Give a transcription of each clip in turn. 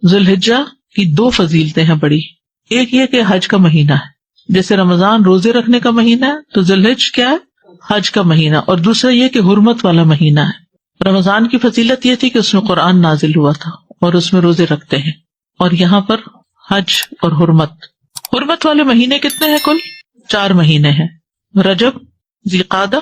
ذوالحجہ کی دو فضیلتیں ہیں بڑی. ایک یہ کہ حج کا مہینہ ہے، جیسے رمضان روزے رکھنے کا مہینہ ہے تو ذوالحج کیا ہے؟ حج کا مہینہ. اور دوسرا یہ کہ حرمت والا مہینہ ہے. رمضان کی فضیلت یہ تھی کہ اس میں قرآن نازل ہوا تھا اور اس میں روزے رکھتے ہیں، اور یہاں پر حج اور حرمت والے مہینے کتنے ہیں؟ کل 4 مہینے ہیں، رجب، ذوالقعدہ،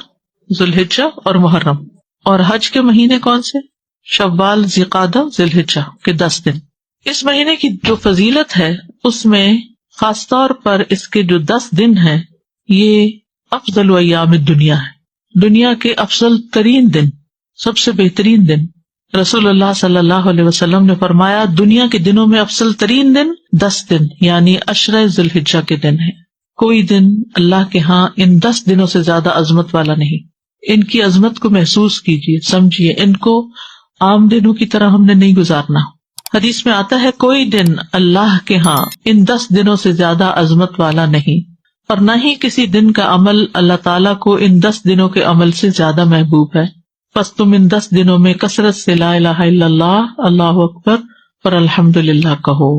ذوالحجہ اور محرم. اور حج کے مہینے کون سے؟ شوال، ذوالقعدہ، ذوالحجہ کے 10 دن. اس مہینے کی جو فضیلت ہے اس میں خاص طور پر اس کے جو 10 دن ہیں یہ افضل ایام الدنیا ہے، دنیا کے افضل ترین دن، سب سے بہترین دن. رسول اللہ صلی اللہ علیہ وسلم نے فرمایا دنیا کے دنوں میں افضل ترین دن 10 دن یعنی 10 ذوالحجہ کے دن ہے. کوئی دن اللہ کے ہاں ان 10 دنوں سے زیادہ عظمت والا نہیں. ان کی عظمت کو محسوس کیجیے، سمجھیے، ان کو عام دنوں کی طرح ہم نے نہیں گزارنا. حدیث میں آتا ہے کوئی دن اللہ کے ہاں ان 10 دنوں سے زیادہ عظمت والا نہیں، اور نہ ہی کسی دن کا عمل اللہ تعالیٰ کو ان 10 دنوں کے عمل سے زیادہ محبوب ہے. پس تم ان 10 دنوں میں کثرت سے لا الہ الا اللہ، اللہ اکبر اور الحمدللہ کہو.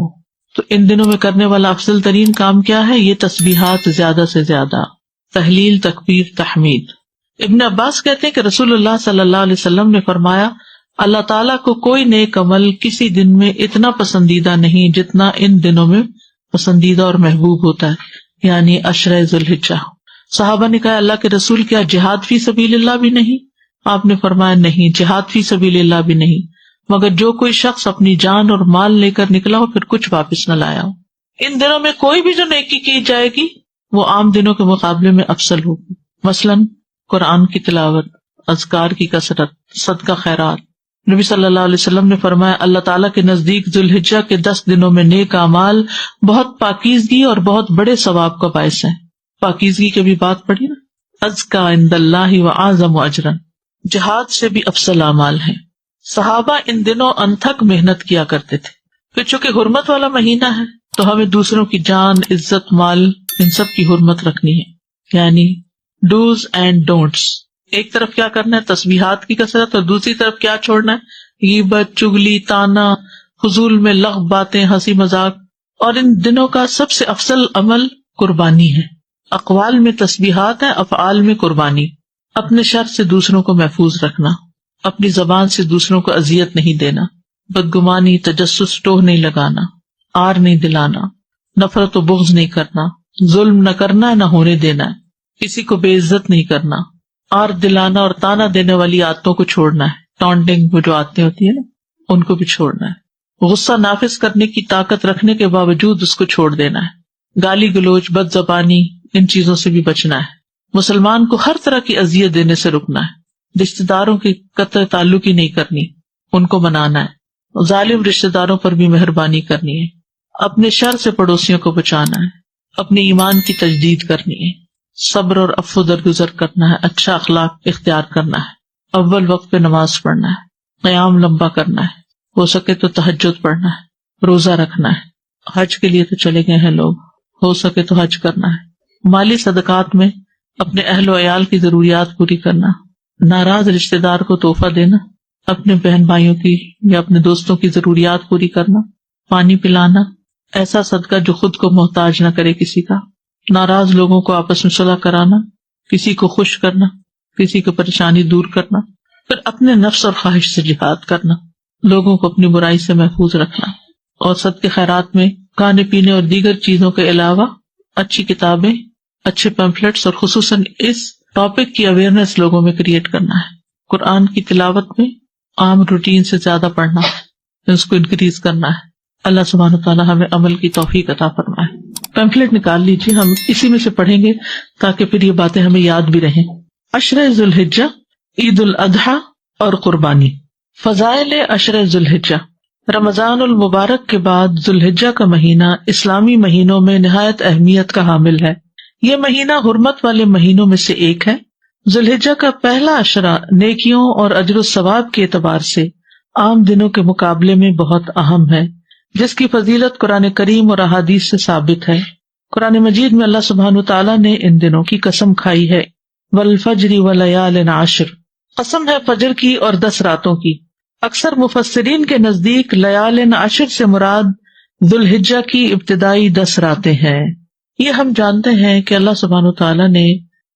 تو ان دنوں میں کرنے والا افضل ترین کام کیا ہے؟ یہ تسبیحات زیادہ سے زیادہ، تحلیل، تکبیر، تحمید. ابن عباس کہتے ہیں کہ رسول اللہ صلی اللہ علیہ وسلم نے فرمایا اللہ تعالیٰ کو کوئی نیک عمل کسی دن میں اتنا پسندیدہ نہیں جتنا ان دنوں میں پسندیدہ اور محبوب ہوتا ہے، یعنی 10 ذوالحجہ. صحابہ نے کہا اللہ کے رسول کیا جہاد فی سبیل اللہ بھی نہیں؟ آپ نے فرمایا نہیں، جہاد فی سبیل اللہ بھی نہیں، مگر جو کوئی شخص اپنی جان اور مال لے کر نکلا ہو پھر کچھ واپس نہ لایا ہو. ان دنوں میں کوئی بھی جو نیکی کی جائے گی وہ عام دنوں کے مقابلے میں افضل ہوگی. مثلاً قرآن کی تلاوت، اذکار کی کثرت، صدقہ خیرات. نبی صلی اللہ علیہ وسلم نے فرمایا اللہ تعالیٰ کے نزدیک ذوالحجہ کے 10 دنوں میں نیک اعمال بہت پاکیزگی اور بہت بڑے ثواب کا باعث ہیں. پاکیزگی کی بھی بات پڑھی نا، ازکا عند اللہ واعظم اجرا، جہاد سے بھی افضل اعمال ہیں. صحابہ ان دنوں انتھک محنت کیا کرتے تھے. پھر چونکہ حرمت والا مہینہ ہے تو ہمیں دوسروں کی جان، عزت، مال ان سب کی حرمت رکھنی ہے، یعنی ڈوز اینڈ ڈونٹس. ایک طرف کیا کرنا ہے؟ تسبیحات کی کثرت، اور دوسری طرف کیا چھوڑنا ہے؟ غیبت، چگلی، تانا، فضول میں لغو باتیں، ہنسی مذاق. اور ان دنوں کا سب سے افضل عمل قربانی ہے. اقوال میں تسبیحات ہیں، افعال میں قربانی. اپنے شر سے دوسروں کو محفوظ رکھنا، اپنی زبان سے دوسروں کو اذیت نہیں دینا، بدگمانی، تجسس، ٹوہ نہیں لگانا، آر نہیں دلانا، نفرت و بغض نہیں کرنا، ظلم نہ کرنا، نہ ہونے دینا، کسی کو بے عزت نہیں کرنا، آر دلانا اور تانا دینے والی عادتوں کو چھوڑنا ہے. ٹانٹنگ وہ جو عادتیں ہوتی ہیں نا ان کو بھی چھوڑنا ہے. غصہ نافذ کرنے کی طاقت رکھنے کے باوجود اس کو چھوڑ دینا ہے. گالی گلوچ، بد زبانی، ان چیزوں سے بھی بچنا ہے. مسلمان کو ہر طرح کی اذیت دینے سے رکنا ہے. رشتہ داروں کی قطع تعلق ہی نہیں کرنی، ان کو منانا ہے. ظالم رشتہ داروں پر بھی مہربانی کرنی ہے. اپنے شر سے پڑوسیوں کو بچانا ہے. اپنے ایمان کی تجدید کرنی ہے. صبر اور عفو درگزر کرنا ہے. اچھا اخلاق اختیار کرنا ہے. اول وقت پہ نماز پڑھنا ہے. قیام لمبا کرنا ہے. ہو سکے تو تہجد پڑھنا ہے. روزہ رکھنا ہے. حج کے لیے تو چلے گئے ہیں لوگ، ہو سکے تو حج کرنا ہے. مالی صدقات میں اپنے اہل و عیال کی ضروریات پوری کرنا. ناراض رشتہ دار کو تحفہ دینا. اپنے بہن بھائیوں کی یا اپنے دوستوں کی ضروریات پوری کرنا. پانی پلانا. ایسا صدقہ جو خود کو محتاج نہ کرے کسی کا. ناراض لوگوں کو آپس میں صلح کرانا. کسی کو خوش کرنا، کسی کو پریشانی دور کرنا. پھر اپنے نفس اور خواہش سے جہاد کرنا. لوگوں کو اپنی برائی سے محفوظ رکھنا. اور صدقے خیرات میں کھانے پینے اور دیگر چیزوں کے علاوہ اچھی کتابیں، اچھے پیمفلیٹس اور خصوصاً اس ٹاپک کی اویئرنیس لوگوں میں کریٹ کرنا ہے. قرآن کی تلاوت میں عام روٹین سے زیادہ پڑھنا ہے، اس کو انکریز کرنا ہے. اللہ سبحانہ وتعالیٰ ہمیں عمل کی توفیق عطا فرمائے. پیمفلیٹ نکال لیجیے، ہم اسی میں سے پڑھیں گے تاکہ پھر یہ باتیں ہمیں یاد بھی رہیں. 10 ذوالحجہ، عید الاضحیٰ اور قربانی. فضائل 10 ذوالحجہ. رمضان المبارک کے بعد ذوالحجہ کا مہینہ اسلامی مہینوں میں نہایت اہمیت کا حامل ہے. یہ مہینہ حرمت والے مہینوں میں سے ایک ہے. ذوالحجہ کا پہلا عشرہ نیکیوں اور اجر و ثواب کے اعتبار سے عام دنوں کے مقابلے میں بہت اہم ہے، جس کی فضیلت قرآن کریم اور احادیث سے ثابت ہے. قرآن مجید میں اللہ سبحانہ تعالیٰ نے ان دنوں کی قسم کھائی ہے. والفجر ولیال عشر، قسم ہے فجر کی اور 10 راتوں کی. اکثر مفسرین کے نزدیک لیال عشر سے مراد ذوالحجہ کی ابتدائی 10 راتیں ہیں۔ یہ ہم جانتے ہیں کہ اللہ سبحانہ وتعالیٰ نے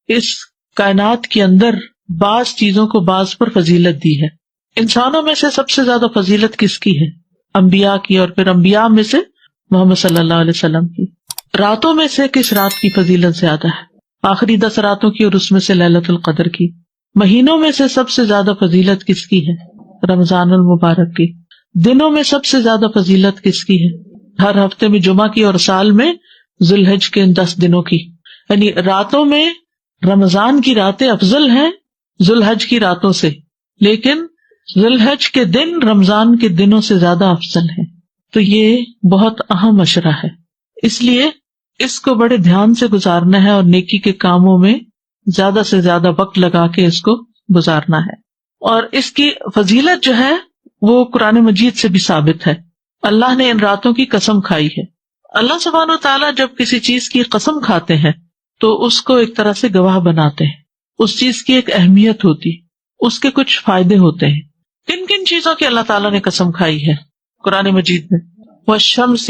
اس کائنات کے اندر بعض چیزوں کو بعض پر فضیلت دی ہے۔ انسانوں میں سے سب سے زیادہ فضیلت کس کی ہے؟ انبیاء کی، اور پھر انبیاء میں سے محمد صلی اللہ علیہ وسلم کی۔ راتوں میں سے کس رات کی فضیلت زیادہ ہے؟ آخری 10 راتوں کی، اور اس میں سے لیلۃ القدر کی۔ مہینوں میں سے سب سے زیادہ فضیلت کس کی ہے؟ رمضان المبارک کی۔ دنوں میں سب سے زیادہ فضیلت کس کی ہے؟ ہر ہفتے میں جمعہ کی، اور سال میں ذوالحج کے ان 10 دنوں کی۔ یعنی راتوں میں رمضان کی راتیں افضل ہیں ذوالحج کی راتوں سے، لیکن ذوالحج کے دن رمضان کے دنوں سے زیادہ افضل ہیں۔ تو یہ بہت اہم عشرہ ہے، اس لیے اس کو بڑے دھیان سے گزارنا ہے، اور نیکی کے کاموں میں زیادہ سے زیادہ وقت لگا کے اس کو گزارنا ہے۔ اور اس کی فضیلت جو ہے وہ قرآن مجید سے بھی ثابت ہے۔ اللہ نے ان راتوں کی قسم کھائی ہے۔ اللہ سبحانہ و تعالیٰ جب کسی چیز کی قسم کھاتے ہیں تو اس کو ایک طرح سے گواہ بناتے ہیں، اس چیز کی ایک اہمیت ہوتی، اس کے کچھ فائدے ہوتے ہیں۔ کن کن چیزوں کی اللہ تعالیٰ نے قسم کھائی ہے قرآن مجید میں؟ والشمس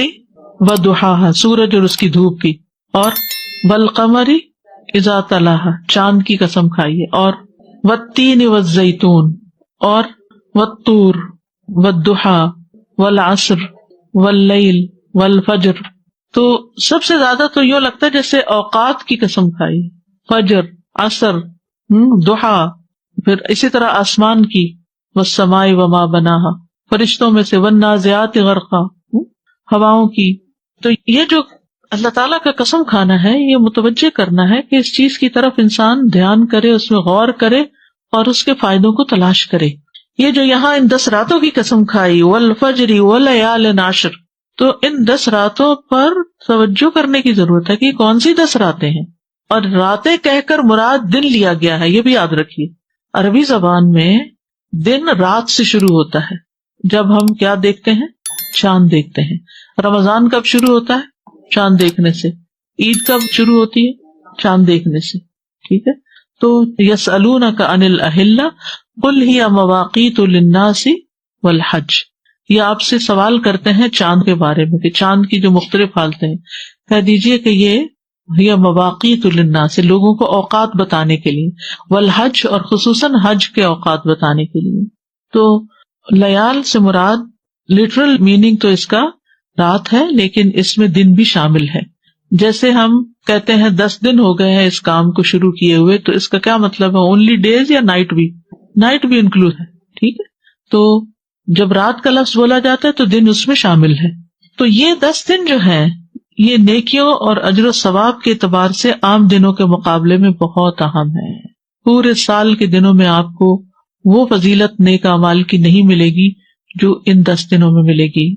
وضحاها، سورج اور اس کی دھوپ کی، اور والقمر اذا تلاها، چاند کی قسم کھائی ہے، اور والتین والزیتون، اور والطور والضحا والعصر واللیل والفجر۔ تو سب سے زیادہ تو یوں لگتا ہے جیسے اوقات کی قسم کھائی، فجر، عصر، ضحا، پھر اسی طرح آسمان کی، والسماء وما بناہا، فرشتوں میں سے والنازعات غرقا، ہواؤں کی۔ تو یہ جو اللہ تعالیٰ کا قسم کھانا ہے، یہ متوجہ کرنا ہے کہ اس چیز کی طرف انسان دھیان کرے، اس میں غور کرے اور اس کے فائدوں کو تلاش کرے۔ یہ جو یہاں ان 10 راتوں کی قسم کھائی، والفجر ولیال عشر، تو ان 10 راتوں پر توجہ کرنے کی ضرورت ہے کہ کون سی 10 راتیں ہیں، اور راتیں کہہ کر مراد دن لیا گیا ہے، یہ بھی یاد رکھیے۔ عربی زبان میں دن رات سے شروع ہوتا ہے۔ جب ہم کیا دیکھتے ہیں؟ چاند دیکھتے ہیں۔ رمضان کب شروع ہوتا ہے؟ چاند دیکھنے سے۔ عید کب شروع ہوتی ہے؟ چاند دیکھنے سے، ٹھیک ہے۔ تو یسألونک عن الأہلہ قل ہی مواقیت للناس والحج، یہ آپ سے سوال کرتے ہیں چاند کے بارے میں کہ چاند کی جو مختلف حالتیں ہیں، کہہ دیجئے کہ یہ مواقیت للناس، لوگوں کو اوقات بتانے کے لیے، والحج، اور خصوصاً حج کے اوقات بتانے کے لیے۔ تو لیال سے مراد لٹرل میننگ تو اس کا رات ہے، لیکن اس میں دن بھی شامل ہے۔ جیسے ہم کہتے ہیں 10 دن ہو گئے ہیں اس کام کو شروع کیے ہوئے، تو اس کا کیا مطلب ہے؟ اونلی ڈیز یا نائٹ بھی؟ نائٹ بھی انکلوڈ ہے، ٹھیک ہے۔ تو جب رات کا لفظ بولا جاتا ہے تو دن اس میں شامل ہے۔ تو یہ 10 دن جو ہیں یہ نیکیوں اور اجر و ثواب کے اعتبار سے عام دنوں کے مقابلے میں بہت اہم ہے۔ پورے سال کے دنوں میں آپ کو وہ فضیلت نیک اعمال کی نہیں ملے گی جو ان 10 دنوں میں ملے گی۔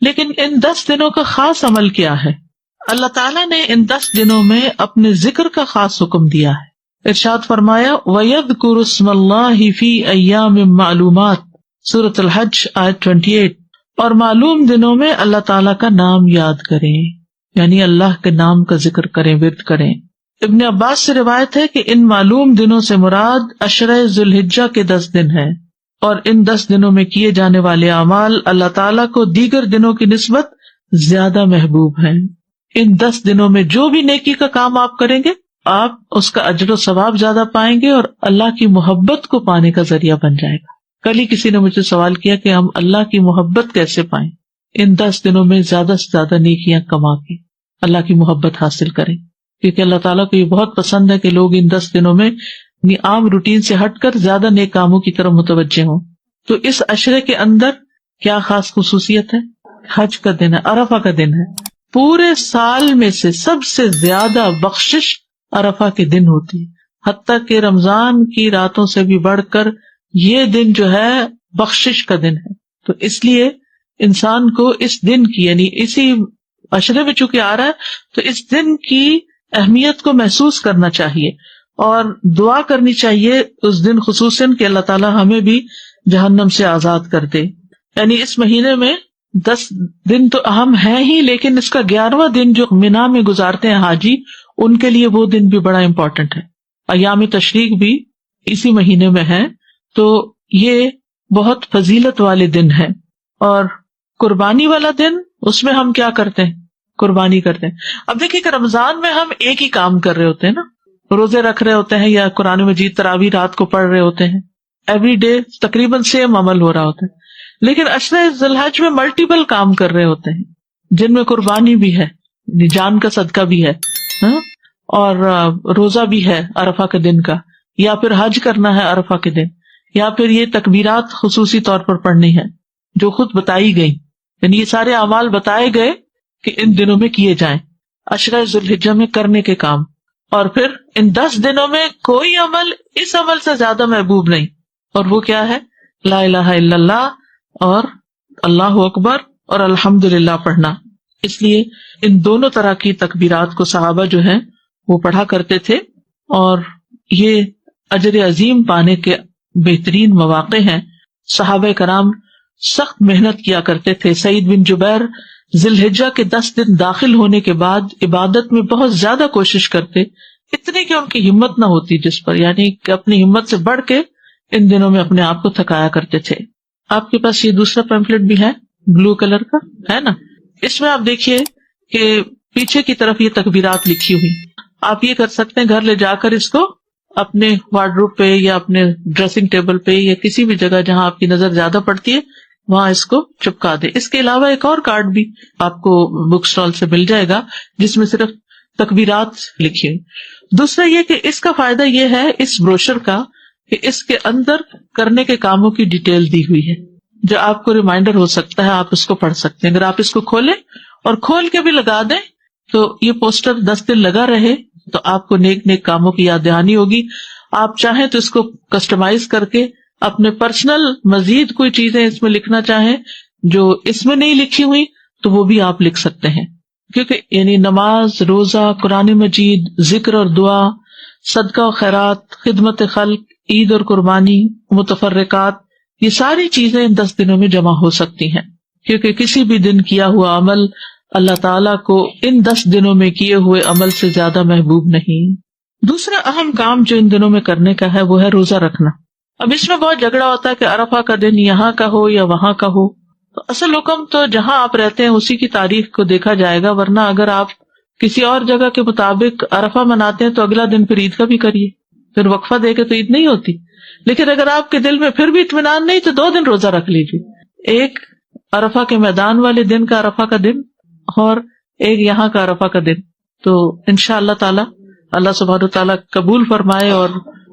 لیکن ان 10 دنوں کا خاص عمل کیا ہے؟ اللہ تعالیٰ نے ان 10 دنوں میں اپنے ذکر کا خاص حکم دیا ہے۔ ارشاد فرمایا وَيَذْكُرُ اسْمَ اللَّهِ فِي أَيَّامٍ مَّعْلُومَاتٍ، سورۃ الحج آیت 28، اور معلوم دنوں میں اللہ تعالیٰ کا نام یاد کریں، یعنی اللہ کے نام کا ذکر کریں، ورد کریں۔ ابن عباس سے روایت ہے کہ ان معلوم دنوں سے مراد عشرہ ذوالحجہ کے 10 دن ہیں، اور ان 10 دنوں میں کیے جانے والے اعمال اللہ تعالیٰ کو دیگر دنوں کی نسبت زیادہ محبوب ہیں۔ ان 10 دنوں میں جو بھی نیکی کا کام آپ کریں گے، آپ اس کا اجر و ثواب زیادہ پائیں گے، اور اللہ کی محبت کو پانے کا ذریعہ بن جائے گا۔ کل ہی کسی نے مجھے سوال کیا کہ ہم اللہ کی محبت کیسے پائیں؟ ان 10 دنوں میں زیادہ سے زیادہ نیکیاں کما کے اللہ کی محبت حاصل کریں، کیونکہ اللہ تعالیٰ کو یہ بہت پسند ہے کہ لوگ ان 10 دنوں میں عام روٹین سے ہٹ کر زیادہ نیک کاموں کی طرف متوجہ ہوں۔ تو اس عشرے کے اندر کیا خاص خصوصیت ہے؟ حج کا دن ہے، عرفہ کا دن ہے۔ پورے سال میں سے سب سے زیادہ بخشش عرفہ کے دن ہوتی ہے، حتیٰ کہ رمضان کی راتوں سے بھی بڑھ کر یہ دن جو ہے بخشش کا دن ہے۔ تو اس لیے انسان کو اس دن کی، یعنی اسی عشرے میں چونکہ آ رہا ہے، تو اس دن کی اہمیت کو محسوس کرنا چاہیے اور دعا کرنی چاہیے اس دن خصوصاً کہ اللہ تعالیٰ ہمیں بھی جہنم سے آزاد کر دے۔ یعنی اس مہینے میں 10 دن تو اہم ہے ہی، لیکن اس کا 11واں دن جو مینا میں گزارتے ہیں حاجی، ان کے لیے وہ دن بھی بڑا امپورٹنٹ ہے۔ ایام تشریق بھی اسی مہینے میں ہے، تو یہ بہت فضیلت والے دن ہیں. اور قربانی والا دن، اس میں ہم کیا کرتے ہیں؟ قربانی کرتے ہیں. اب دیکھیے کہ رمضان میں ہم ایک ہی کام کر رہے ہوتے ہیں نا، روزے رکھ رہے ہوتے ہیں یا قرآن مجید تراویح رات کو پڑھ رہے ہوتے ہیں، ایوری ڈے تقریباً سیم عمل ہو رہا ہوتا ہے. لیکن عشرہ ذی الحج میں ملٹیپل کام کر رہے ہوتے ہیں، جن میں قربانی بھی ہے، جان کا صدقہ بھی ہے، ہاں، اور روزہ بھی ہے عرفہ کے دن کا، یا پھر حج کرنا ہے عرفہ کے دن، یا پھر یہ تکبیرات خصوصی طور پر پڑھنی ہے جو خود بتائی گئی. یعنی یہ سارے اعمال بتائے گئے کہ ان دنوں میں کیے جائیں، عشرہ ذی الحجہ میں کرنے کے کام. اور پھر ان 10 دنوں میں کوئی عمل اس عمل سے زیادہ محبوب نہیں، اور وہ کیا ہے؟ لا الہ الا اللہ اور اللہ اکبر اور الحمدللہ پڑھنا. اس لیے ان دونوں طرح کی تکبیرات کو صحابہ جو ہیں وہ پڑھا کرتے تھے، اور یہ اجر عظیم پانے کے بہترین مواقع ہیں. صحابہ کرام سخت محنت کیا کرتے تھے. سعید بن جبیر ذی الحجہ کے 10 دن داخل ہونے کے بعد عبادت میں بہت زیادہ کوشش کرتے، اتنی کہ ان کی ہمت نہ ہوتی جس پر، یعنی کہ اپنی ہمت سے بڑھ کے ان دنوں میں اپنے آپ کو تھکایا کرتے تھے. آپ کے پاس یہ دوسرا پیمفلٹ بھی ہے، بلو کلر کا ہے نا، اس میں آپ دیکھیے کہ پیچھے کی طرف یہ تکبیرات لکھی ہوئی. آپ یہ کر سکتے ہیں گھر لے جا کر اس کو اپنے وارڈروب پہ یا اپنے ڈریسنگ ٹیبل پہ یا کسی بھی جگہ جہاں آپ کی نظر زیادہ پڑتی ہے وہاں اس کو چپکا دے. اس کے علاوہ ایک اور کارڈ بھی آپ کو بک اسٹال سے مل جائے گا جس میں صرف تکبیرات لکھی ہوئی. دوسرا یہ کہ اس کا فائدہ یہ ہے اس بروشر کا کہ اس کے اندر کرنے کے کاموں کی ڈیٹیل دی ہوئی ہے جو آپ کو ریمائنڈر ہو سکتا ہے، آپ اس کو پڑھ سکتے ہیں. اگر آپ اس کو کھولیں اور کھول کے بھی لگا دیں تو یہ پوسٹر 10 دن لگا رہے تو آپ کو نیک نیک کاموں کی یاد دہانی ہوگی. آپ چاہیں تو اس کو کسٹمائز کر کے اپنے پرسنل مزید کوئی چیزیں اس میں لکھنا چاہیں جو اس میں نہیں لکھی ہوئی تو وہ بھی آپ لکھ سکتے ہیں، کیونکہ یعنی نماز، روزہ، قرآن مجید، ذکر اور دعا، صدقہ و خیرات، خدمت خلق، عید اور قربانی، متفرقات، یہ ساری چیزیں ان 10 دنوں میں جمع ہو سکتی ہیں، کیونکہ کسی بھی دن کیا ہوا عمل اللہ تعالیٰ کو ان 10 دنوں میں کیے ہوئے عمل سے زیادہ محبوب نہیں. دوسرا اہم کام جو ان دنوں میں کرنے کا ہے وہ ہے روزہ رکھنا. اب اس میں بہت جھگڑا ہوتا ہے کہ عرفہ کا دن یہاں کا ہو یا وہاں کا ہو. تو اصل حکم تو جہاں آپ رہتے ہیں اسی کی تاریخ کو دیکھا جائے گا، ورنہ اگر آپ کسی اور جگہ کے مطابق عرفہ مناتے ہیں تو اگلا دن پھر عید کا بھی کریے، پھر وقفہ دے کے تو عید نہیں ہوتی. لیکن اگر آپ کے دل میں پھر بھی اطمینان نہیں تو 2 دن روزہ رکھ لیجیے، ایک عرفہ کے میدان والے دن کا عرفہ کا دن اور ایک یہاں کا عرفہ کا دن. تو انشاءاللہ تعالی اللہ سبحانہ تعالیٰ قبول فرمائے، اور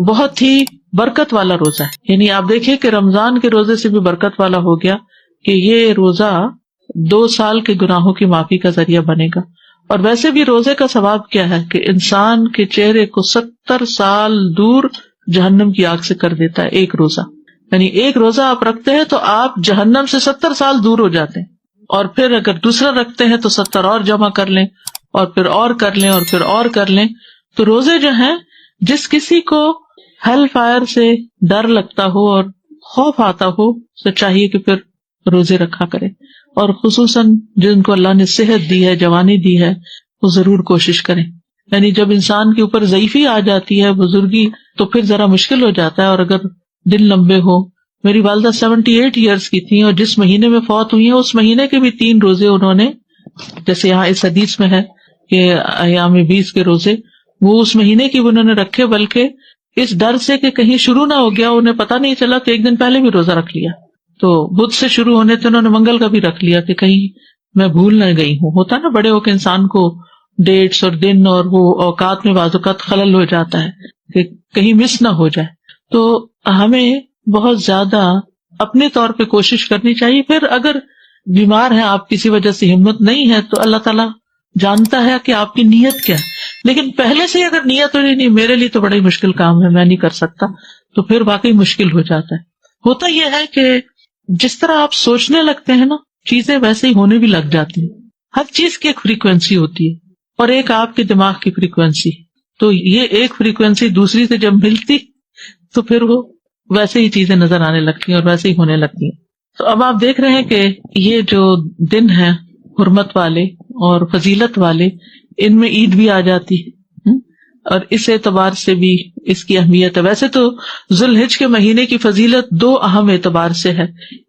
بہت ہی برکت والا روزہ ہے. یعنی آپ دیکھیے کہ رمضان کے روزے سے بھی برکت والا ہو گیا کہ یہ روزہ 2 سال کے گناہوں کی معافی کا ذریعہ بنے گا. اور ویسے بھی روزے کا ثواب کیا ہے کہ انسان کے چہرے کو 70 سال دور جہنم کی آگ سے کر دیتا ہے ایک روزہ. یعنی ایک روزہ آپ رکھتے ہیں تو آپ جہنم سے 70 سال دور ہو جاتے ہیں، اور پھر اگر دوسرا رکھتے ہیں تو 70 اور جمع کر لیں اور پھر اور کر لیں اور پھر اور کر لیں. تو روزے جو ہیں، جس کسی کو ہیل فائر سے ڈر لگتا ہو اور خوف آتا ہو تو چاہیے کہ پھر روزے رکھا کرے، اور خصوصاً جن کو اللہ نے صحت دی ہے، جوانی دی ہے، وہ ضرور کوشش کریں. یعنی جب انسان کے اوپر ضعیفی آ جاتی ہے، بزرگی، تو پھر ذرا مشکل ہو جاتا ہے. اور اگر دن لمبے ہو، میری والدہ 78 ایئرس کی تھیں اور جس مہینے میں فوت ہوئی ہیں اس مہینے کے بھی 3 روزے انہوں نے، جیسے یہاں اس حدیث میں ہے کہ ایام 20 کے روزے وہ اس مہینے کی انہوں نے رکھے، بلکہ اس ڈر سے کہ کہیں شروع نہ ہو گیا، انہیں پتہ نہیں چلا کہ 1 دن پہلے بھی روزہ رکھ لیا. تو بدھ سے شروع ہونے تھے، انہوں نے منگل کا بھی رکھ لیا کہ کہیں میں بھول نہ گئی ہوں. ہوتا نا بڑے ہو کے انسان کو ڈیٹس اور دن اور وہ اوقات میں بعض اوقات خلل ہو جاتا ہے کہ کہیں مس نہ ہو جائے. تو ہمیں بہت زیادہ اپنے طور پہ کوشش کرنی چاہیے. پھر اگر بیمار ہیں آپ، کسی وجہ سے ہمت نہیں ہے، تو اللہ تعالیٰ جانتا ہے کہ آپ کی نیت کیا ہے. لیکن پہلے سے اگر نیت ہو نہیں میرے لیے تو بڑا ہی مشکل کام ہے، میں نہیں کر سکتا، تو پھر واقعی مشکل ہو جاتا ہے. ہوتا یہ ہے کہ جس طرح آپ سوچنے لگتے ہیں نا، چیزیں ویسے ہی ہونے بھی لگ جاتی ہیں. ہر چیز کی ایک فریکوینسی ہوتی ہے اور ایک آپ کے دماغ کی فریکوینسی. تو یہ ایک فریکوینسی دوسری سے جب ملتی تو پھر وہ ویسے ہی چیزیں نظر آنے لگتی ہیں اور ویسے ہی ہونے لگتی ہیں. تو اب آپ دیکھ رہے ہیں کہ یہ جو دن ہیں حرمت والے اور فضیلت والے، ان میں عید بھی آ جاتی ہے. اور اس اعتبار سے بھی اس کی اہمیت ہے. ویسے تو ذوالحج کے مہینے کی فضیلت دو اہم اعتبار سے ہے.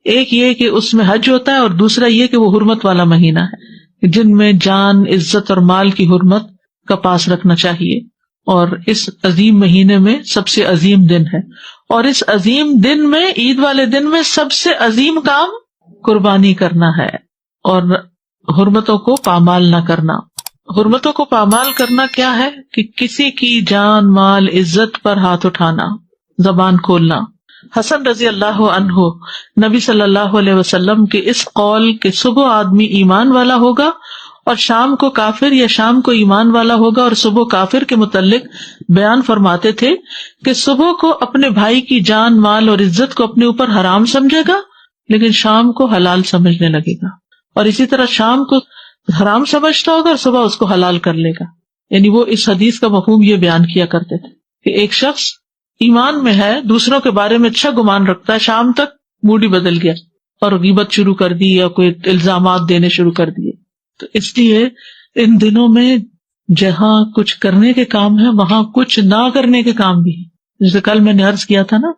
ایک یہ کہ اس میں حج ہوتا ہے، اور دوسرا یہ کہ وہ حرمت والا مہینہ ہے جن میں جان، عزت اور مال کی حرمت کا پاس رکھنا چاہیے. اور اس عظیم مہینے میں سب سے عظیم دن ہے، اور اس عظیم دن میں، عید والے دن میں، سب سے عظیم کام قربانی کرنا ہے اور حرمتوں کو پامال نہ کرنا. حرمتوں کو پامال کرنا کیا ہے؟ کہ کسی کی جان، مال، عزت پر ہاتھ اٹھانا، زبان کھولنا. حسن رضی اللہ عنہ نبی صلی اللہ علیہ وسلم کے اس قول کہ صبح آدمی ایمان والا ہوگا اور شام کو کافر، یا شام کو ایمان والا ہوگا اور صبح کافر، کے متعلق بیان فرماتے تھے کہ صبح کو اپنے بھائی کی جان، مال اور عزت کو اپنے اوپر حرام سمجھے گا، لیکن شام کو حلال سمجھنے لگے گا. اور اسی طرح شام کو حرام سمجھتا ہوگا اور صبح اس کو حلال کر لے گا. یعنی وہ اس حدیث کا مفہوم یہ بیان کیا کرتے تھے کہ ایک شخص ایمان میں ہے، دوسروں کے بارے میں اچھا گمان رکھتا ہے، شام تک موڈ ہی بدل گیا اور غیبت شروع کر دی یا کوئی الزامات دینے شروع کر دیے. تو اس لیے ان دنوں میں جہاں کچھ کرنے کے کام ہے وہاں کچھ نہ کرنے کے کام بھی ہے. جیسے کل میں نے عرض کیا تھا نا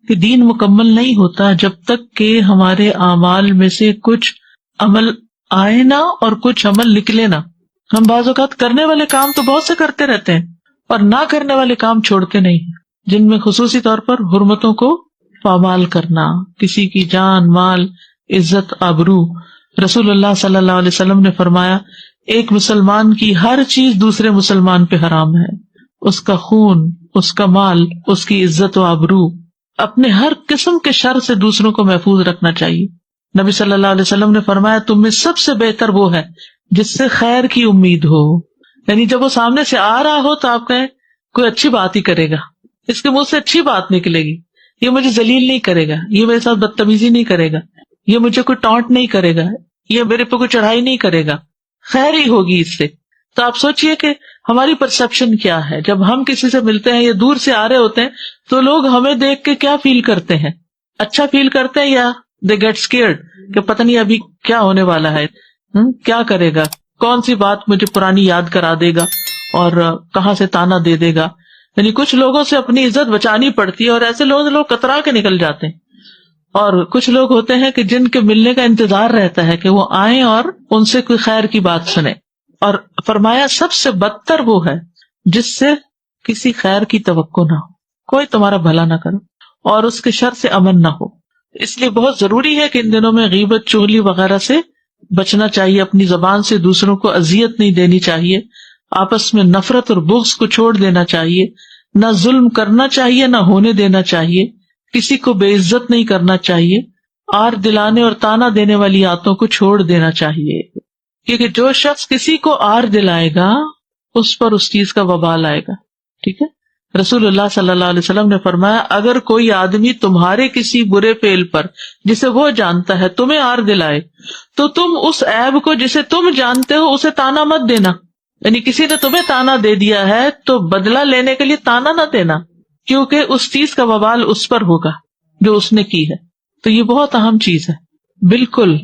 کہ دین مکمل نہیں ہوتا جب تک کہ ہمارے اعمال میں سے کچھ عمل آئے نہ اور کچھ عمل نکلے نہ. ہم بعض اوقات کرنے والے کام تو بہت سے کرتے رہتے ہیں اور نہ کرنے والے کام چھوڑتے نہیں، جن میں خصوصی طور پر حرمتوں کو پامال کرنا، کسی کی جان، مال، عزت، آبرو. رسول اللہ صلی اللہ علیہ وسلم نے فرمایا ایک مسلمان کی ہر چیز دوسرے مسلمان پہ حرام ہے، اس کا خون، اس کا مال، اس کی عزت و آبرو. اپنے ہر قسم کے شر سے دوسروں کو محفوظ رکھنا چاہیے. نبی صلی اللہ علیہ وسلم نے فرمایا تم میں سب سے بہتر وہ ہے جس سے خیر کی امید ہو. یعنی جب وہ سامنے سے آ رہا ہو تو آپ کہیں کوئی اچھی بات ہی کرے گا، اس کے منہ سے اچھی بات نکلے گی، یہ مجھے ذلیل نہیں کرے گا، یہ میرے ساتھ بدتمیزی نہیں کرے گا، یہ مجھے کوئی ٹانٹ نہیں کرے گا، یہ میرے پہ کوئی چڑھائی نہیں کرے گا، خیر ہی ہوگی اس سے. تو آپ سوچئے کہ ہماری پرسپشن کیا ہے جب ہم کسی سے ملتے ہیں یا دور سے آ رہے ہوتے ہیں تو لوگ ہمیں دیکھ کے کیا فیل کرتے ہیں؟ اچھا فیل کرتے ہیں یا دے گیٹ اسکیئرڈ کہ پتہ نہیں ابھی کیا ہونے والا ہے، کیا کرے گا، کون سی بات مجھے پرانی یاد کرا دے گا اور کہاں سے تانا دے دے گا. یعنی کچھ لوگوں سے اپنی عزت بچانی پڑتی ہے اور ایسے لوگ کترا کے نکل جاتے ہیں. اور کچھ لوگ ہوتے ہیں کہ جن کے ملنے کا انتظار رہتا ہے کہ وہ آئیں اور ان سے کوئی خیر کی بات سنیں. اور فرمایا سب سے بدتر وہ ہے جس سے کسی خیر کی توقع نہ ہو، کوئی تمہارا بھلا نہ کرو اور اس کے شر سے امن نہ ہو. اس لیے بہت ضروری ہے کہ ان دنوں میں غیبت، چغلی وغیرہ سے بچنا چاہیے، اپنی زبان سے دوسروں کو اذیت نہیں دینی چاہیے، آپس میں نفرت اور بغض کو چھوڑ دینا چاہیے، نہ ظلم کرنا چاہیے نہ ہونے دینا چاہیے، کسی کو بے عزت نہیں کرنا چاہیے، آر دلانے اور تانا دینے والی عادتوں کو چھوڑ دینا چاہیے. کیونکہ جو شخص کسی کو آر دلائے گا اس پر اس چیز کا وبال آئے گا. ٹھیک ہے، رسول اللہ صلی اللہ علیہ وسلم نے فرمایا اگر کوئی آدمی تمہارے کسی برے فعل پر جسے وہ جانتا ہے تمہیں آر دلائے تو تم اس عیب کو جسے تم جانتے ہو اسے تانا مت دینا. یعنی کسی نے تمہیں تانا دے دیا ہے تو بدلہ لینے کے لیے تانا نہ دینا، کیونکہ اس چیز کا وبال اس پر ہوگا جو اس نے کی ہے. تو یہ بہت اہم چیز ہے. بالکل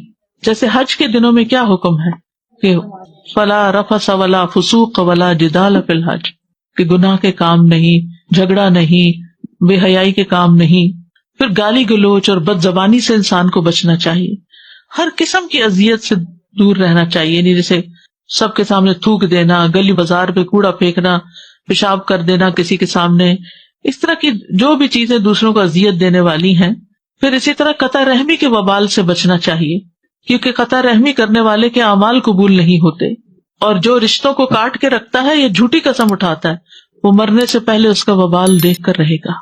جیسے حج کے دنوں میں کیا حکم ہے کہ فلا رفث ولا فسوق ولا جدال فی الحج، کہ گناہ کے کام نہیں، جھگڑا نہیں، بے حیائی کے کام نہیں. پھر گالی گلوچ اور بد زبانی سے انسان کو بچنا چاہیے، ہر قسم کی اذیت سے دور رہنا چاہیے. نہیں جیسے سب کے سامنے تھوک دینا، گلی بازار پہ کوڑا پھینکنا، پیشاب کر دینا کسی کے سامنے، اس طرح کی جو بھی چیزیں دوسروں کو اذیت دینے والی ہیں. پھر اسی طرح قطع رحمی کے وبال سے بچنا چاہیے، کیونکہ قطع رحمی کرنے والے کے اعمال قبول نہیں ہوتے، اور جو رشتوں کو کاٹ کے رکھتا ہے یا جھوٹی قسم اٹھاتا ہے وہ مرنے سے پہلے اس کا وبال دیکھ کر رہے گا.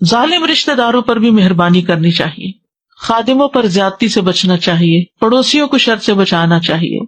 ظالم رشتہ داروں پر بھی مہربانی کرنی چاہیے، خادموں پر زیادتی سے بچنا چاہیے، پڑوسیوں کو شر سے بچانا چاہیے.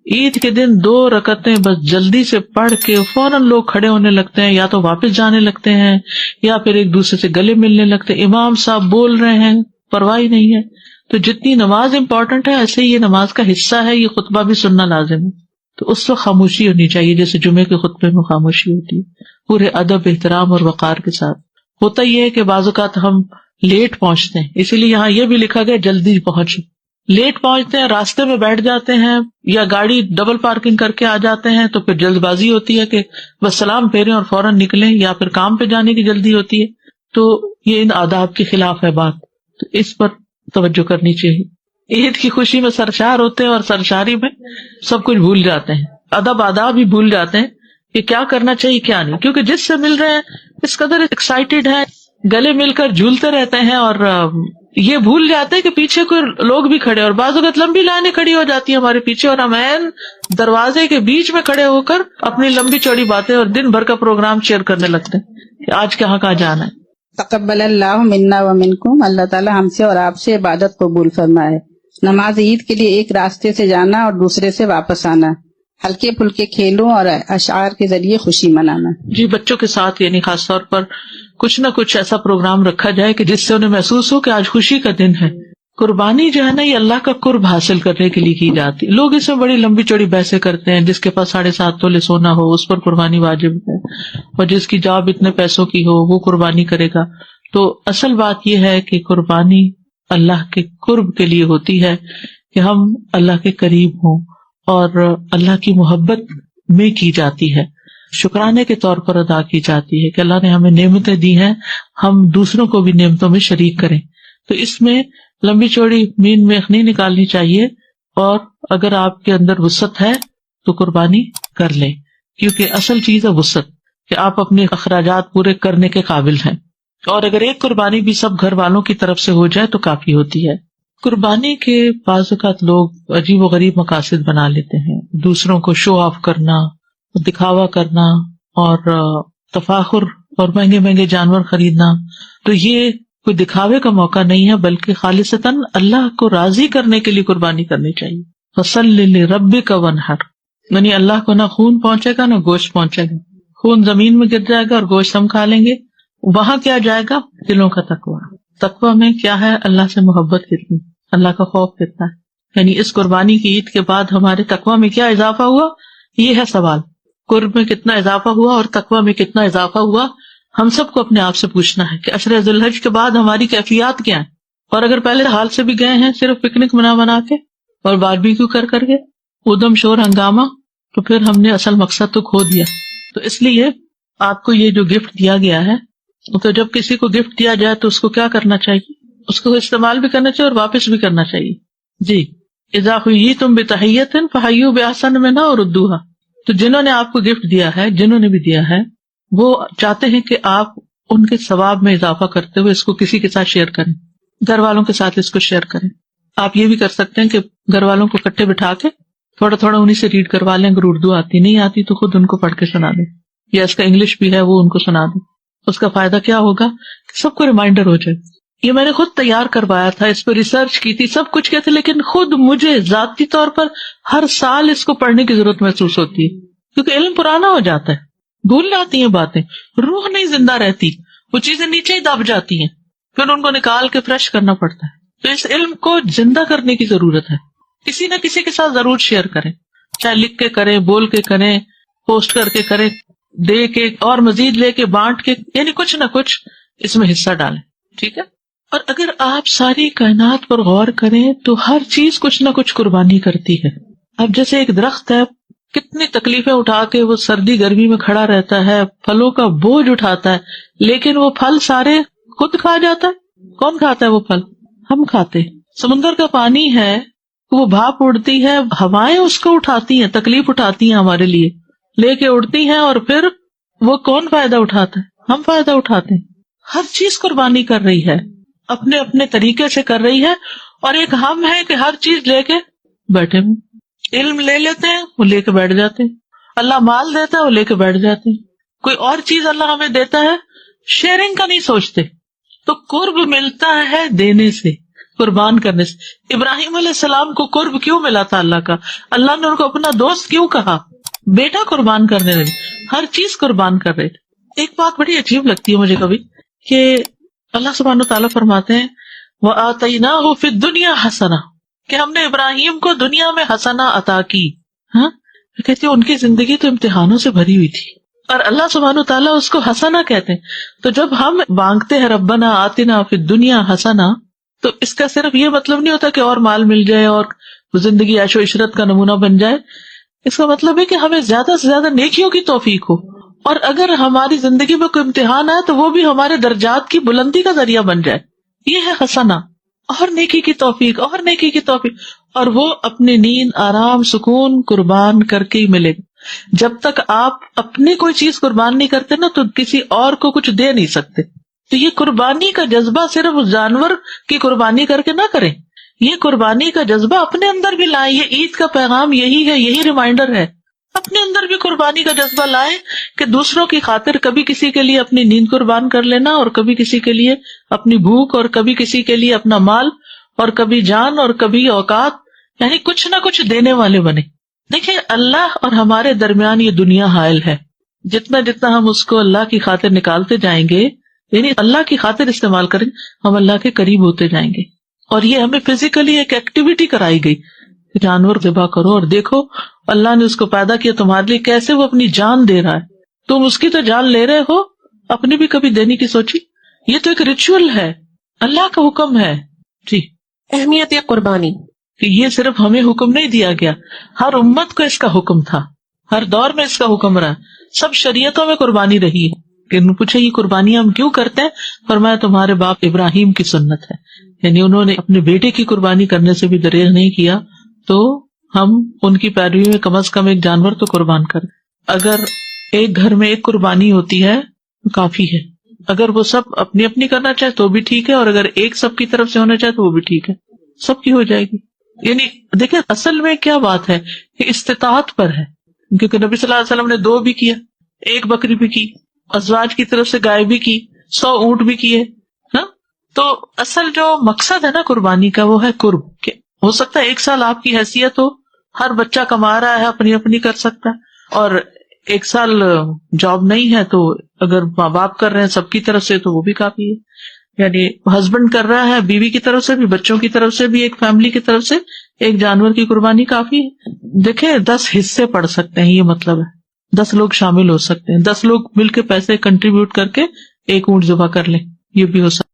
عید کے دن 2 رکعتیں بس جلدی سے پڑھ کے فوراً لوگ کھڑے ہونے لگتے ہیں، یا تو واپس جانے لگتے ہیں یا پھر ایک دوسرے سے گلے ملنے لگتے ہیں. امام صاحب بول رہے ہیں، پرواہ نہیں ہے. تو جتنی نماز امپورٹنٹ ہے ایسے ہی یہ نماز کا حصہ ہے، یہ خطبہ بھی سننا لازم ہے. تو اس وقت خاموشی ہونی چاہیے جیسے جمعے کے خطبے میں خاموشی ہوتی ہے، پورے ادب، احترام اور وقار کے ساتھ. ہوتا یہ ہے کہ بعض اوقات ہم لیٹ پہنچتے ہیں، اسی لیے یہاں یہ بھی لکھا گیا جلدی پہنچو. لیٹ پہنچتے ہیں، راستے میں بیٹھ جاتے ہیں یا گاڑی ڈبل پارکنگ کر کے آ جاتے ہیں تو پھر جلد بازی ہوتی ہے کہ بس سلام پھیریں اور فوراً نکلیں، یا پھر کام پہ جانے کی جلدی ہوتی ہے. تو یہ ان آداب کے خلاف ہے بات، تو اس پر توجہ کرنی چاہیے. عید کی خوشی میں سرشار ہوتے ہیں اور سرشاری میں سب کچھ بھول جاتے ہیں، آداب ہی بھول جاتے ہیں کہ کیا کرنا چاہیے کیا نہیں، کیونکہ جس سے مل رہے ہیں اس قدر ایکسائٹیڈ ہیں، گلے مل کر جھولتے رہتے ہیں اور یہ بھول جاتے ہیں کہ پیچھے کوئی لوگ بھی کھڑے، اور بعض اوقات لمبی لائنیں کھڑی ہو جاتی ہیں ہمارے پیچھے، اور ہم عین دروازے کے بیچ میں کھڑے ہو کر اپنی لمبی چوڑی باتیں اور دن بھر کا پروگرام شیئر کرنے لگتے ہیں کہ آج کہاں جانا ہے. تقبل اللہ منا و منکم، اللہ تعالی ہم سے اور آپ سے عبادت قبول فرمائے. نماز عید کے لیے ایک راستے سے جانا اور دوسرے سے واپس آنا، ہلکے پھلکے کھیلوں اور اشعار کے ذریعے خوشی منانا. جی، بچوں کے ساتھ یعنی خاص طور پر کچھ نہ کچھ ایسا پروگرام رکھا جائے کہ جس سے انہیں محسوس ہو کہ آج خوشی کا دن ہے. قربانی جو ہے نا، یہ اللہ کا قرب حاصل کرنے کے لیے کی جاتی. لوگ اس میں بڑی لمبی چوڑی بحثیں کرتے ہیں، جس کے پاس 7.5 تولے سونا ہو اس پر قربانی واجب ہے، اور جس کی جاب اتنے پیسوں کی ہو وہ قربانی کرے گا. تو اصل بات یہ ہے کہ قربانی اللہ کے قرب کے لیے ہوتی ہے کہ ہم اللہ کے قریب ہوں، اور اللہ کی محبت میں کی جاتی ہے، شکرانے کے طور پر ادا کی جاتی ہے کہ اللہ نے ہمیں نعمتیں دی ہیں، ہم دوسروں کو بھی نعمتوں میں شریک کریں. تو اس میں لمبی چوڑی مین میخ نہیں نکالنی چاہیے، اور اگر آپ کے اندر وسعت ہے تو قربانی کر لیں، کیونکہ اصل چیز ہے وسعت، کہ آپ اپنے اخراجات پورے کرنے کے قابل ہیں. اور اگر ایک قربانی بھی سب گھر والوں کی طرف سے ہو جائے تو کافی ہوتی ہے. قربانی کے بعض اوقات لوگ عجیب و غریب مقاصد بنا لیتے ہیں، دوسروں کو شو آف کرنا، دکھاوا کرنا، اور تفاخر اور مہنگے مہنگے جانور خریدنا. تو یہ کوئی دکھاوے کا موقع نہیں ہے، بلکہ خالصتاً اللہ کو راضی کرنے کے لیے قربانی کرنی چاہیے. فصلی لربک وانحر، یعنی اللہ کو نہ خون پہنچے گا نہ گوشت پہنچے گا. خون زمین میں گر جائے گا اور گوشت ہم کھا لیں گے. وہاں کیا جائے گا؟ دلوں کا تقویٰ. تقویٰ میں کیا ہے؟ اللہ سے محبت کتنی، اللہ کا خوف کتنا ہے. یعنی اس قربانی کی عید کے بعد ہمارے تقویٰ میں کیا اضافہ ہوا، یہ ہے سوال. قرب میں کتنا اضافہ ہوا اور تقویٰ میں کتنا اضافہ ہوا، ہم سب کو اپنے آپ سے پوچھنا ہے کہ عشر ذی الحج کے بعد ہماری کیفیات کیا ہیں. اور اگر پہلے حال سے بھی گئے ہیں صرف پکنک منا کے اور باربیکیو کر کے ادم شور ہنگامہ، تو پھر ہم نے اصل مقصد تو کھو دیا. تو اس لیے آپ کو یہ جو گفٹ دیا گیا ہے، تو جب کسی کو گفٹ دیا جائے تو اس کو کیا کرنا چاہیے؟ اس کو استعمال بھی کرنا چاہیے اور واپس بھی کرنا چاہیے. جی، اذا حییتم بتحیۃ فحیوا باحسن منھا وردوھا. تو جنہوں نے آپ کو گفٹ دیا ہے، جنہوں نے بھی دیا ہے، وہ چاہتے ہیں کہ آپ ان کے ثواب میں اضافہ کرتے ہوئے اس کو کسی کے ساتھ شیئر کریں، گھر والوں کے ساتھ اس کو شیئر کریں. آپ یہ بھی کر سکتے ہیں کہ گھر والوں کو اکٹھے بٹھا کے تھوڑا تھوڑا انہیں سے ریڈ کروا لیں. اگر اردو آتی نہیں آتی تو خود ان کو پڑھ کے سنا دیں، یا اس کا انگلش بھی ہے وہ ان کو سنا دیں. اس کا فائدہ کیا ہوگا کہ سب کو ریمائنڈر ہو جائے. یہ میں نے خود تیار کروایا تھا، اس پہ ریسرچ کی تھی، سب کچھ کیا تھا، لیکن خود مجھے ذاتی طور پر ہر سال اس کو پڑھنے کی ضرورت محسوس ہوتی ہے، کیونکہ علم پرانا ہو جاتا ہے، بھول جاتی ہیں باتیں، روح نہیں زندہ رہتی، وہ چیزیں نیچے ہی دب جاتی ہیں، پھر ان کو نکال کے فریش کرنا پڑتا ہے. تو اس علم کو زندہ کرنے کی ضرورت ہے. کسی نہ کسی کے ساتھ ضرور شیئر کریں، چاہے لکھ کے کریں، بول کے کریں، پوسٹ کر کے کریں، دے کے اور مزید لے کے بانٹ کے، یعنی کچھ نہ کچھ اس میں حصہ ڈالیں. ٹھیک ہے. اور اگر آپ ساری کائنات پر غور کریں تو ہر چیز کچھ نہ کچھ قربانی کرتی ہے. اب جیسے ایک درخت ہے، کتنی تکلیفیں اٹھا کے وہ سردی گرمی میں کھڑا رہتا ہے، پھلوں کا بوجھ اٹھاتا ہے، لیکن وہ پھل سارے خود کھا جاتا ہے. کون کھاتا ہے وہ پھل؟ ہم کھاتے. سمندر کا پانی ہے، وہ بھاپ اڑتی ہے، ہوائیں اس کو اٹھاتی ہیں، تکلیف اٹھاتی ہیں ہمارے لیے، لے کے اڑتی ہیں، اور پھر وہ کون فائدہ اٹھاتا ہے؟ ہم فائدہ اٹھاتے ہیں. ہر چیز قربانی کر رہی ہے، اپنے اپنے طریقے سے کر رہی ہے. اور ایک ہم ہے کہ ہر چیز لے کے بیٹھے ہوئے، علم لے لیتے ہیں، وہ لے کے بیٹھ جاتے ہیں. اللہ مال دیتا ہے، وہ لے کے بیٹھ جاتے ہیں. کوئی اور چیز اللہ ہمیں دیتا ہے، شیئرنگ کا نہیں سوچتے. تو قرب ملتا ہے دینے سے، قربان کرنے سے. ابراہیم علیہ السلام کو قرب کیوں ملا تھا اللہ کا؟ اللہ نے ان کو اپنا دوست کیوں کہا؟ بیٹا قربان کرنے لگے، ہر چیز قربان کر رہے تھے. ایک بات بڑی عجیب لگتی ہے مجھے کبھی کہ اللہ سبحانہ تعالیٰ فرماتے ہیں وَآتَيْنَاهُ فِي الدُّنْيَا حَسَنَةً، کہ ہم نے ابراہیم کو دنیا میں حسنہ عطا کی. ہاں، کہتے ہیں ان کی زندگی تو امتحانوں سے بھری ہوئی تھی، اور اللہ سبحانہ تعالیٰ اس کو حسنہ کہتے ہیں. تو جب ہم مانگتے ہیں ربنا آتنا فی الدنیا حسنہ، تو اس کا صرف یہ مطلب نہیں ہوتا کہ اور مال مل جائے اور زندگی عیش و عشرت کا نمونہ بن جائے. اس کا مطلب ہے کہ ہمیں زیادہ سے زیادہ نیکیوں کی توفیق ہو, اور اگر ہماری زندگی میں کوئی امتحان آئے تو وہ بھی ہمارے درجات کی بلندی کا ذریعہ بن جائے. یہ ہے حسنہ, اور نیکی کی توفیق, اور نیکی کی توفیق, اور وہ اپنی نیند, آرام, سکون قربان کر کے ہی ملے گا. جب تک آپ اپنی کوئی چیز قربان نہیں کرتے نا تو کسی اور کو کچھ دے نہیں سکتے. تو یہ قربانی کا جذبہ صرف اس جانور کی قربانی کر کے نہ کریں, یہ قربانی کا جذبہ اپنے اندر بھی لائیں. یہ عید کا پیغام یہی ہے, یہی ریمائنڈر ہے. اپنے اندر بھی قربانی کا جذبہ لائیں کہ دوسروں کی خاطر کبھی کسی کے لیے اپنی نیند قربان کر لینا, اور کبھی کسی کے لیے اپنی بھوک, اور کبھی کسی کے لیے اپنا مال, اور کبھی جان, اور کبھی اوقات, یعنی کچھ نہ کچھ دینے والے بنے. دیکھیں اللہ اور ہمارے درمیان یہ دنیا حائل ہے. جتنا جتنا ہم اس کو اللہ کی خاطر نکالتے جائیں گے, یعنی اللہ کی خاطر استعمال کریں, ہم اللہ کے قریب ہوتے جائیں گے. اور یہ ہمیں فزیکلی ایک ایکٹیویٹی کرائی گئی, جانور ذبح کرو اور دیکھو اللہ نے اس کو پیدا کیا تمہارے لیے, کیسے وہ اپنی جان دے رہا ہے. تم اس کی تو جان لے رہے ہو, اپنی بھی کبھی دینے کی سوچی. یہ تو ایک ریچول ہے, اللہ کا حکم ہے. جی, اہمیت قربانی کہ یہ صرف ہمیں حکم نہیں دیا گیا, ہر امت کو اس کا حکم تھا, ہر دور میں اس کا حکم رہا. سب شریعتوں میں قربانی رہی ہے. کہ پوچھے یہ قربانیاں ہم کیوں کرتے ہیں, فرمایا تمہارے باپ ابراہیم کی سنت ہے, یعنی انہوں نے اپنے بیٹے کی قربانی کرنے سے بھی دریغ نہیں کیا, تو ہم ان کی پیروی میں کم از کم ایک جانور تو قربان کریں. اگر ایک گھر میں ایک قربانی ہوتی ہے کافی ہے. اگر وہ سب اپنی اپنی کرنا چاہے تو بھی ٹھیک ہے, اور اگر ایک سب کی طرف سے ہونا چاہے تو وہ بھی ٹھیک ہے, سب کی ہو جائے گی. یعنی دیکھیں اصل میں کیا بات ہے کہ استطاعت پر ہے, کیونکہ نبی صلی اللہ علیہ وسلم نے 2 بھی کیا, 1 بکری بھی کی, ازواج کی طرف سے گائے بھی کی, 100 اونٹ بھی کیے. تو اصل جو مقصد ہے نا قربانی کا وہ ہے قرب. کہ ہو سکتا ہے 1 سال آپ کی حیثیت ہو, ہر بچہ کما رہا ہے, اپنی اپنی کر سکتا ہے, اور 1 سال جاب نہیں ہے تو اگر ماں باپ کر رہے ہیں سب کی طرف سے تو وہ بھی کافی ہے. یعنی ہسبینڈ کر رہا ہے, بیوی کی طرف سے بھی, بچوں کی طرف سے بھی, ایک فیملی کی طرف سے ایک جانور کی قربانی کافی ہے. دیکھیں 10 حصے پڑ سکتے ہیں, یہ مطلب ہے 10 لوگ شامل ہو سکتے ہیں, 10 لوگ مل کے پیسے کنٹریبیوٹ کر کے 1 اونٹ ذبح کر لیں, یہ بھی ہو سکتا ہے.